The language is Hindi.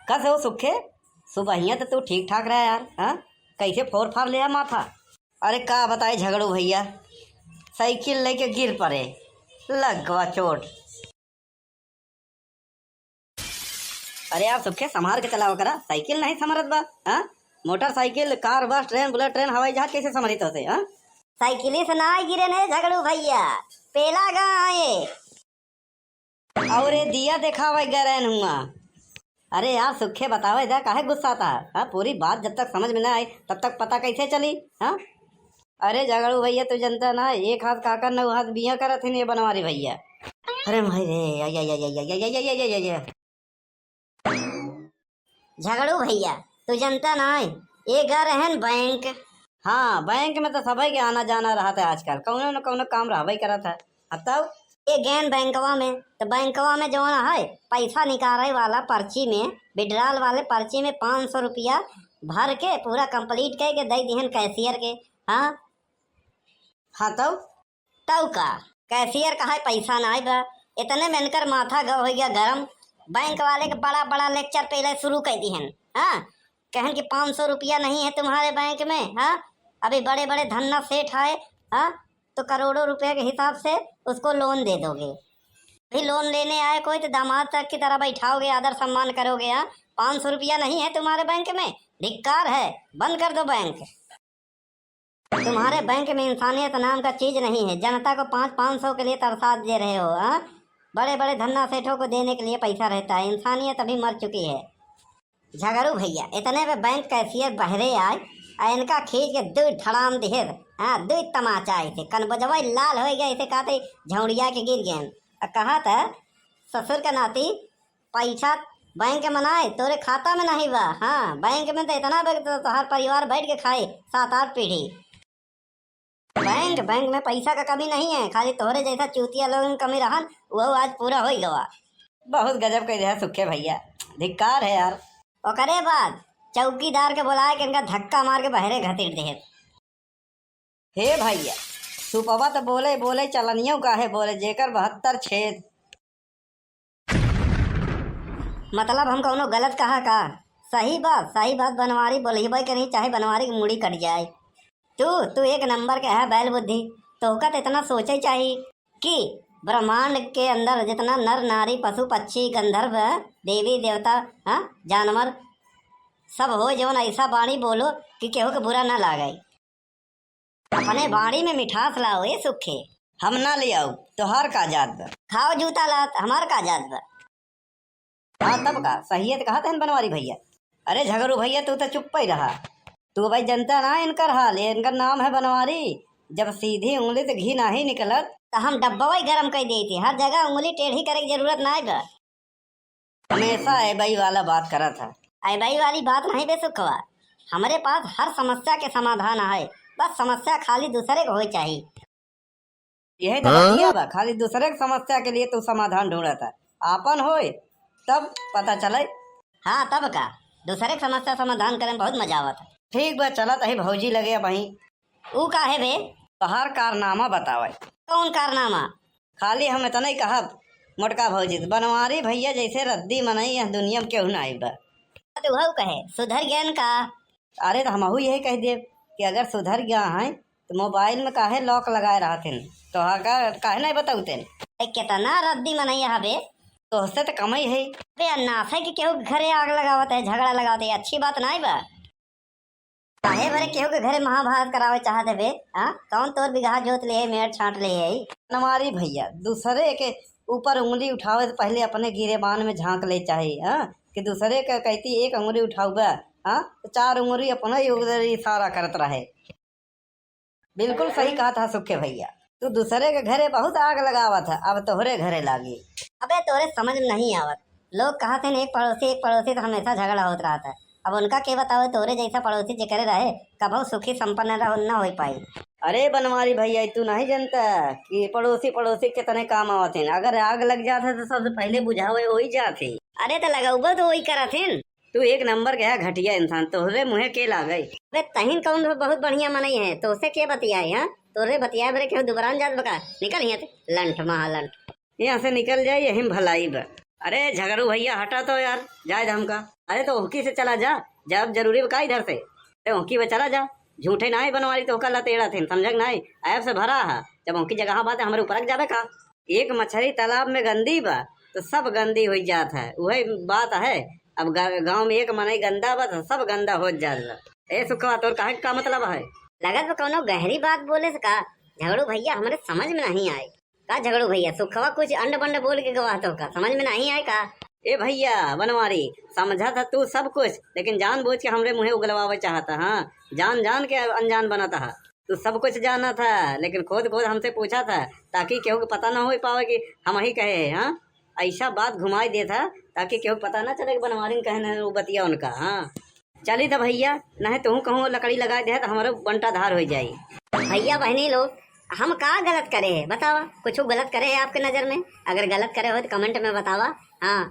कस हो सुखे? सुबह तो तू ठीक ठाक रहा यार। हाँ, कैसे फोर फार लिया माथा? अरे का बताए झगड़ू भैया, साइकिल लेके गिर पड़े, लग गवा चोट। अरे यार सुखे संभाल के चलाओ करा, साइकिल नहीं संभरत बा। हाँ, मोटरसाइकिल, कार, बस, ट्रेन, बुलेट ट्रेन, हवाई जहाज कैसे संभलित होते? हाँ, साइकिल से ना गिरे ने झगड़ू भैया, पेला गा आए और ये दिया दिखावे गरन हुआ। अरे यार सुखे बतावे जा, काहे गुस्सा था? हाँ, पूरी बात जब तक समझ में ना आई तब तक पता कैसे चली? हाँ, अरे झगड़ू भैया तू जनता ना, एक हाथ काकर न हाथ बिया करत है ये बनवारी भैया। अरे भाई रे, झगड़ू भैया तू जनता ना, ये घर है बैंक। हाँ, बैंक में तो सभी के आना जाना रहा था आजकल, कौनो न कौनो काम रहबे करा था। अब तब ये गैन बैंकवा में, तो बैंकवा में जो है पैसा निकाले वाला पर्ची में, विड्रॉल वाले पर्ची में 500 रुपया भर के पूरा कंप्लीट करके दे दिहन कैशियर के। हाँ हाँ, तब का कैशियर का है पैसा ना बा, इतने में इनकर माथा हो गया गरम। बैंक वाले के बड़ा बड़ा लेक्चर पहले शुरू कर दिहन। हाँ, कहन कि 500 रुपया नहीं है तुम्हारे बैंक में। हाँ, अभी बड़े बड़े धन्ना सेठ आए, हाँ, तो करोड़ों रुपए के हिसाब से उसको लोन दे दोगे। अभी लोन लेने आए कोई तो दामाद तक की तरह बैठाओगे, आदर सम्मान करोगे। हाँ, 500 रुपया नहीं है तुम्हारे बैंक में, धिक्कार है, बंद कर दो बैंक। तुम्हारे बैंक में इंसानियत नाम का चीज नहीं है, जनता को 500 के लिए तरसा दे रहे हो। हाँ, बड़े बड़े धन्ना सेठों को देने के लिए पैसा रहता है, इंसानियत अभी मर चुकी है। झगड़ू भैया इतने में बैंक कैशियर बहरे आए, इनका खींच के दू ठड़ाम दिहे। हाँ, दू तमाचा ऐसे कन बजवा लाल हो गया, ऐसे कहते झौड़िया के गिर गए। कहा था ससुर का नाती पैसा बैंक में ना तोरे खाता में नहीं बा। हाँ, बैंक में तो इतना तो हर परिवार बैठ के खाए 7-8 पीढ़ी। बैंक में पैसा का कमी नहीं है, खाली तोहरे जैसा चूतिया लोगों की कमी रहन, वो आज पूरा हो गवा। बहुत गजब कह दिया सुखे भैया, धिक्कार है यार। ओकरे बाद चौकीदार के बुलाए के इनका धक्का मार के बहरे घसीट दे। हे भैया, सुपवा तो बोले बोले चलनियों का है बोले, जेकर 72 छेद। मतलब हम कौनो गलत कहा का? सही बात बनवारी बोली भाई कहीं, चाहे बनवारी की मुड़ी कट जाए। तू एक नंबर के है बैल बुद्धि। तो का इतना सोचे चाहिए कि ब्रह्मांड के अंदर जितना नर नारी पशु पक्षी गंधर्व देवी देवता, हाँ, जानवर सब हो, जवन ऐसा बाणी बोलो कि केहू के बुरा ना लागे। अपने बाणी में मिठास लाओ ये सुखे। हम ना ले आओ तोहार का जात बा, खाओ जूता लात, हमार का जात बा। हाँ, तब का सही है कहा था बनवारी भैया। अरे झगड़ू भैया तू तो चुप ही रहा, तू भाई जनता ना इनकर हाल, इनका नाम है बनवारी। जब सीधी उंगली से घी नहीं निकलत तो हम डब्बा गरम कर दी थी, हर जगह उंगली टेढ़ी करे की जरूरत ना है। हमेशा ऐबई वाला बात करा था। ऐबई वाली बात नहीं बे सुखवा, हमारे पास हर समस्या के समाधान है, बस समस्या खाली दूसरे को हो चाहिए। यही तो बतिया बा, खाली दूसरे की समस्या के लिए तू समाधान ढूंढा था, आपन होए तब पता चले। हाँ, तब का दूसरे की समस्या समाधान करे में बहुत मजा आवत है। ठीक बा, चला तही भौजी लगे वहीं। ऊ का है बे? तोहार कारनामा बतावे। कौन कारनामा? खाली हम इतना ही कहब मोटका भौजी, बनवारी भैया जैसे रद्दी मनई है दुनिया में केहू नहीं बा। तो वह कहे सुधर ज्ञान का। अरे तो हमहू यही कह दे कि अगर सुधर गया है तो मोबाइल में काहे लॉक लगाए रहते, तो काहे नहीं बताऊते? कितना रद्दी मनैया हबे, तो उससे तो कम ही है। बे अन्नासे कि केहू घरे आग लगावत है, झगड़ा लगावत है, अच्छी बात नहीं बा। काहे भरे केहू के घरे महाभारत करावे चाहते बे? हाँ, कौन तोर बिगहा जोत ले मेड़ छांट ले है? बनवारी भैया दूसरे के ऊपर उंगली उठावे से पहले अपने गिरेबान में झांक ले चाहिए। हाँ, कि दूसरे का कहती एक उंगली उठाऊगा, हाँ, तो 4 उंगली अपना ही उधर इशारा करत रहे। बिल्कुल सही कहा था सुखे भैया, तू दूसरे के घरे बहुत आग लगावा था, अब तोहरे घरे लागी। अबे तोरे समझ में नहीं आवत, लोग कहते हैं एक पड़ोसी तो हमेशा झगड़ा होता रहता है। अब उनका क्या बताओ, तोरे जैसा पड़ोसी जेकरे रहे कभी सुखी संपन्न न हो पाई। अरे बनवारी भैया तू नहीं जानता कि पड़ोसी कितने काम आवत हैं। अगर आग लग जाते तो सबसे पहले बुझावे वही जाते। अरे तो लगाऊबो तो वही करत हैं। तू एक नंबर के है घटिया इंसान, तोहरे मुँहे के लागई। वे तहिन कौन बहुत बढ़िया मनई है, तो उसे क्या बतियाए? हाँ, तोरे बतियाए बरे क्यों दुबरान जात बका, निकल यहाँ से लंठ महालंठ। यहाँ से निकल जाए यही भलाई बा। अरे झगड़ू भैया हटा तो यार, जाए हमका। अरे तो ओकी से चला जा, जब जरूरी बका इधर से, अरे ओकी में चला जा। झूठे ना है बनवारी तो कल तेड़ा थे, समझ ना ऐप से भरा है। जब ओकी जगह बात है हमारे ऊपर जावे का। एक मछली तालाब में गंदी बा तो सब गंदी हो जात है, वही बात है। अब गांव में एक मनई गंदा बा तो सब गंदा हो जाला। ए सुखवा तोर काहे का मतलब है? लगत तो कौनो गहरी बात बोले से का झगड़ू भैया हमारे समझ में नहीं आए। का झगड़ू भैया सुखवा कुछ अंड बंड बोल के गवा तो का समझ में नहीं आए का? ए भैया बनवारी, समझा था तू सब कुछ, लेकिन जानबूझ के हमरे मुँहे उगलवावे चाहता। हाँ, जान जान के अनजान बना था। तू सब कुछ जाना था, लेकिन खुद खुद हमसे पूछा था ताकि केहू को पता ना हो पावे कि हम ही कहे। हाँ, ऐसा बात घुमाई दे था ताकि केहू पता ना चले कि बनवारी ने कहना वो बतिया उनका। हाँ चली तो भैया, नहीं तू कहूँ लकड़ी लगा दे तो हमारा बंटा धार हो जाये। भैया बहनी लोग हम का गलत करे है बतावा? कुछ गलत करे है आपके नजर में? अगर गलत करे हो तो कमेंट में बतावा। हाँ